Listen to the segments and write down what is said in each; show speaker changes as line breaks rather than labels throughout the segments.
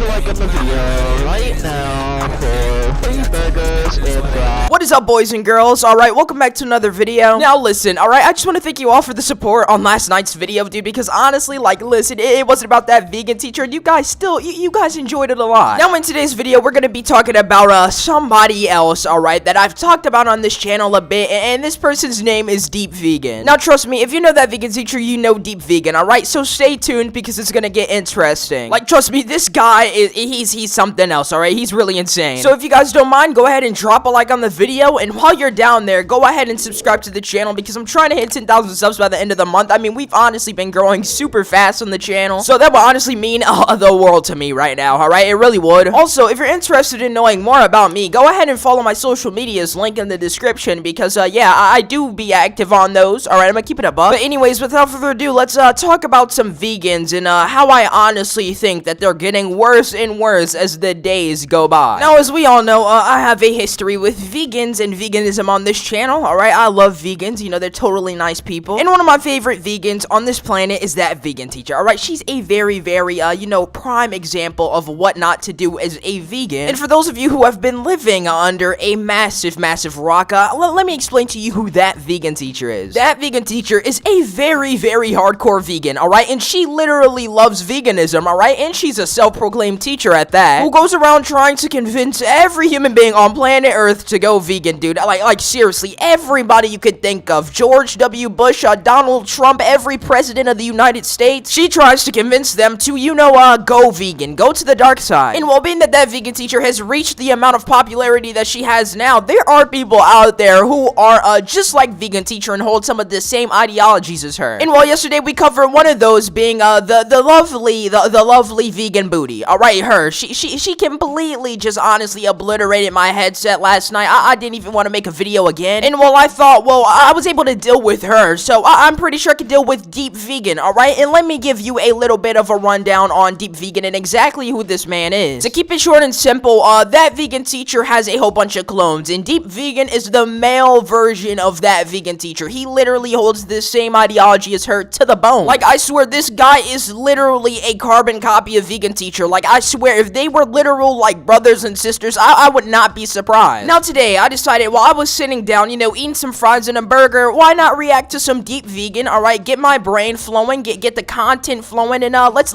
to like on the video right now for free burgers and fries.
What is up, boys and girls? Alright, welcome back to another video. Now listen, alright, I just want to thank you all for the support on last night's video, dude, because honestly, like, listen, it wasn't about that vegan teacher, and you guys still, you guys enjoyed it a lot. Now in today's video, we're gonna be talking about, somebody else, alright, that I've talked about on this channel a bit, and this person's name is Deep Vegan. Now trust me, if you know that vegan teacher, you know Deep Vegan, alright? So stay tuned, because it's gonna get interesting. Like, trust me, this guy he's something else, alright? He's really insane. So if you guys don't mind, go ahead and drop a like on the video, and while you're down there, go ahead and subscribe to the channel, because I'm trying to hit 10,000 subs by the end of the month. I mean, we've honestly been growing super fast on the channel, so that would honestly mean the world to me right now, alright? It really would. Also, if you're interested in knowing more about me, go ahead and follow my social medias, link in the description, because, yeah, I do be active on those, alright? I'm gonna keep it a buck. But anyways, without further ado, let's, talk about some vegans, and, how I honestly think that they're getting worse and worse as the days go by. Now, as we all know, I have a history with vegans and veganism on this channel, alright? I love vegans, you know, they're totally nice people. And one of my favorite vegans on this planet is that vegan teacher, alright? She's a very, you know, prime example of what not to do as a vegan. And for those of you who have been living under a massive rock, let me explain to you who that vegan teacher is. That vegan teacher is a very hardcore vegan, alright? And she literally loves veganism, alright? And she's a self-proclaimed teacher at that, who goes around trying to convince every human being on planet Earth to go vegan, dude. Like seriously, everybody you could think of. George W. Bush, Donald Trump, every president of the United States. She tries to convince them to, you know, go vegan, go to the dark side. And while being that vegan teacher has reached the amount of popularity that she has now, there are people out there who are, just like vegan teacher and hold some of the same ideologies as her. And while yesterday we covered one of those being, the lovely vegan booty, alright, her, she completely just honestly obliterated my headset last night. I didn't even want to make a video again. And while I thought, well, I was able to deal with her, so I'm pretty sure I can deal with Deep Vegan, alright? And let me give you a little bit of a rundown on Deep Vegan and exactly who this man is. To keep it short and simple, that vegan teacher has a whole bunch of clones, and Deep Vegan is the male version of that vegan teacher. He literally holds the same ideology as her to the bone. Like, I swear, this guy is literally a carbon copy of vegan teacher. Like, I swear, if they were literal, like, brothers and sisters, I would not be surprised. Now, today, I decided while I was sitting down, you know, eating some fries and a burger, why not react to some Deep Vegan, alright? Get my brain flowing, get the content flowing, and, let's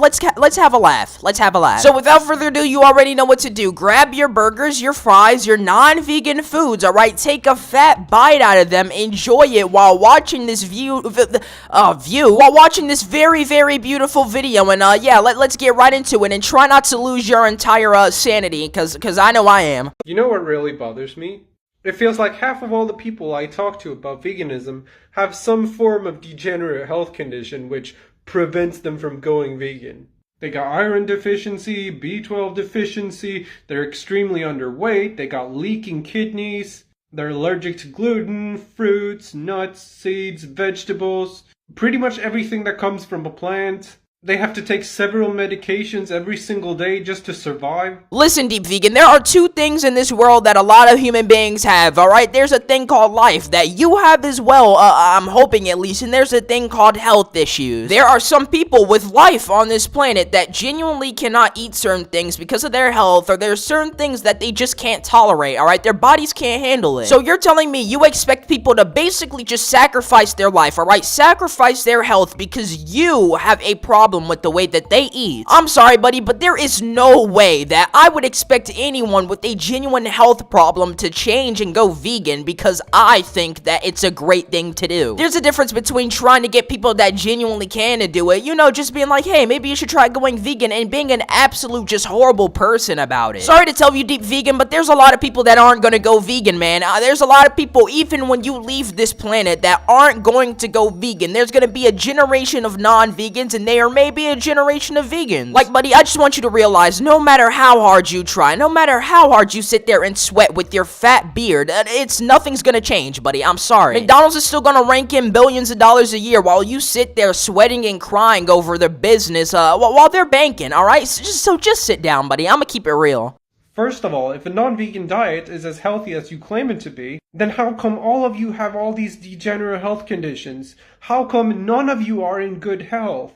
have a laugh. Let's have a laugh. So, without further ado, you already know what to do. Grab your burgers, your fries, your non-vegan foods, alright? Take a fat bite out of them, enjoy it while watching this while watching this very beautiful video, and, yeah, let's get right into it, and try not to lose your entire, sanity, cause I know I am.
You know what really bothers me? It feels like half of all the people I talk to about veganism have some form of degenerate health condition which prevents them from going vegan. They got iron deficiency, B12 deficiency, they're extremely underweight, they got leaking kidneys, they're allergic to gluten, fruits, nuts, seeds, vegetables, pretty much everything that comes from a plant. They have to take several medications every single day just to survive.
Listen, Deep Vegan, there are two things in this world that a lot of human beings have, alright? There's a thing called life that you have as well, I'm hoping at least, and there's a thing called health issues. There are some people with life on this planet that genuinely cannot eat certain things because of their health, or there's certain things that they just can't tolerate, alright? Their bodies can't handle it. So you're telling me you expect people to basically just sacrifice their life, alright? Sacrifice their health because you have a problem with the way that they eat. I'm sorry, buddy, but there is no way that I would expect anyone with a genuine health problem to change and go vegan because I think that it's a great thing to do. There's a difference between trying to get people that genuinely can to do it, you know, just being like, hey, maybe you should try going vegan, and being an absolute just horrible person about it. Sorry to tell you, Deep Vegan, but there's a lot of people that aren't gonna go vegan, man. There's a lot of people, even when you leave this planet, that aren't going to go vegan. There's gonna be a generation of non-vegans, and they are maybe a generation of vegans. Like, buddy, I just want you to realize, no matter how hard you try, no matter how hard you sit there and sweat with your fat beard, nothing's gonna change, buddy. I'm sorry. McDonald's is still gonna rank in billions of dollars a year while you sit there sweating and crying over their business, while they're banking, alright? So just sit down, buddy. I'm gonna keep it real.
First of all, if a non-vegan diet is as healthy as you claim it to be, then how come all of you have all these degenerate health conditions? How come none of you are in good health?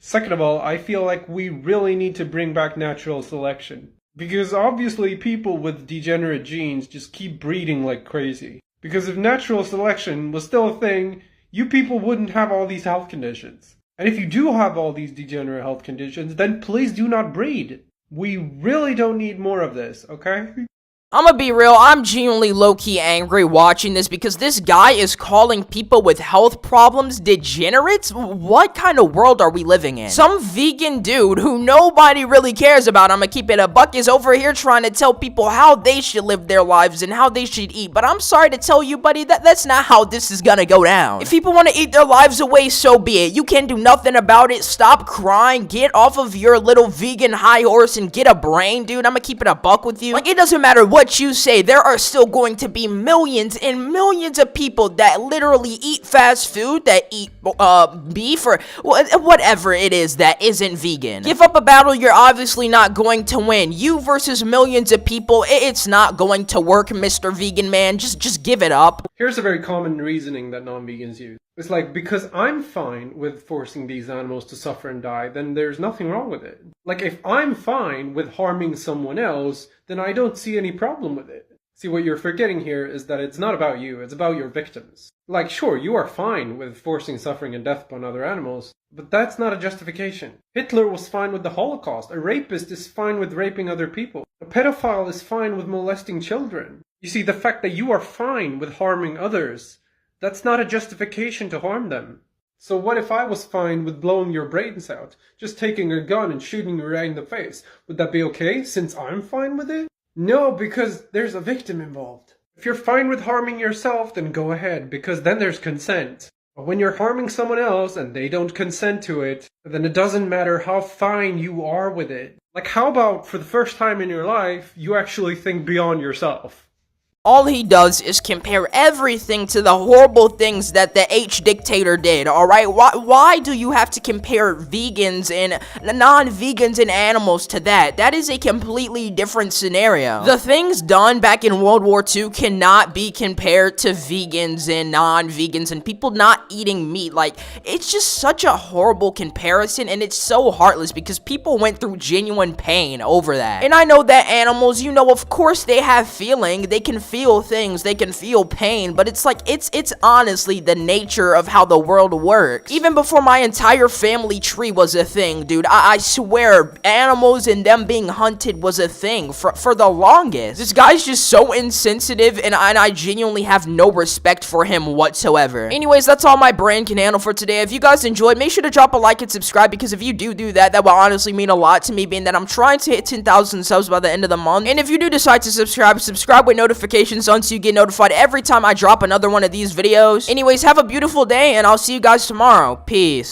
Second of all, I feel like we really need to bring back natural selection. Because obviously people with degenerate genes just keep breeding like crazy. Because if natural selection was still a thing, you people wouldn't have all these health conditions. And if you do have all these degenerate health conditions, then please do not breed. We really don't need more of this, okay?
I'ma be real, I'm genuinely low-key angry watching this because this guy is calling people with health problems degenerates? What kind of world are we living in? Some vegan dude who nobody really cares about, I'ma keep it a buck, is over here trying to tell people how they should live their lives and how they should eat. But I'm sorry to tell you, buddy, that's not how this is gonna go down. If people want to eat their lives away, so be it. You can't do nothing about it. Stop crying. Get off of your little vegan high horse and get a brain, dude. I'ma keep it a buck with you. Like, it doesn't matter what you say, there are still going to be millions and millions of people that literally eat fast food, that eat beef or whatever it is that isn't vegan. Give up a battle you're obviously not going to win. You versus millions of people, it's not going to work, Mr. Vegan Man. Just give it up.
Here's a very common reasoning that non-vegans use. It's like, because I'm fine with forcing these animals to suffer and die, then there's nothing wrong with it. Like, if I'm fine with harming someone else, then I don't see any problem with it. See, what you're forgetting here is that it's not about you, it's about your victims. Like, sure, you are fine with forcing suffering and death upon other animals, but that's not a justification. Hitler was fine with the Holocaust. A rapist is fine with raping other people. A pedophile is fine with molesting children. You see, the fact that you are fine with harming others, that's not a justification to harm them. So what if I was fine with blowing your brains out, just taking a gun and shooting you right in the face? Would that be okay, since I'm fine with it? No, because there's a victim involved. If you're fine with harming yourself, then go ahead, because then there's consent. But when you're harming someone else and they don't consent to it, then it doesn't matter how fine you are with it. Like, how about for the first time in your life, you actually think beyond yourself?
All he does is compare everything to the horrible things that the H-dictator did, alright? Why do you have to compare vegans and non-vegans and animals to that? That is a completely different scenario. The things done back in World War II cannot be compared to vegans and non-vegans and people not eating meat. Like, it's just such a horrible comparison, and it's so heartless because people went through genuine pain over that. And I know that animals, you know, of course they have feeling. They can feel things, they can feel pain, but it's like, it's honestly the nature of how the world works. Even before my entire family tree was a thing, dude, I swear, animals and them being hunted was a thing for the longest. This guy's just so insensitive, and I genuinely have no respect for him whatsoever. Anyways, that's all my brain can handle for today. If you guys enjoyed, make sure to drop a like and subscribe, because if you do that, that will honestly mean a lot to me, being that I'm trying to hit 10,000 subs by the end of the month. And if you do decide to subscribe with notifications on so you get notified every time I drop another one of these videos. Anyways, have a beautiful day, and I'll see you guys tomorrow. Peace.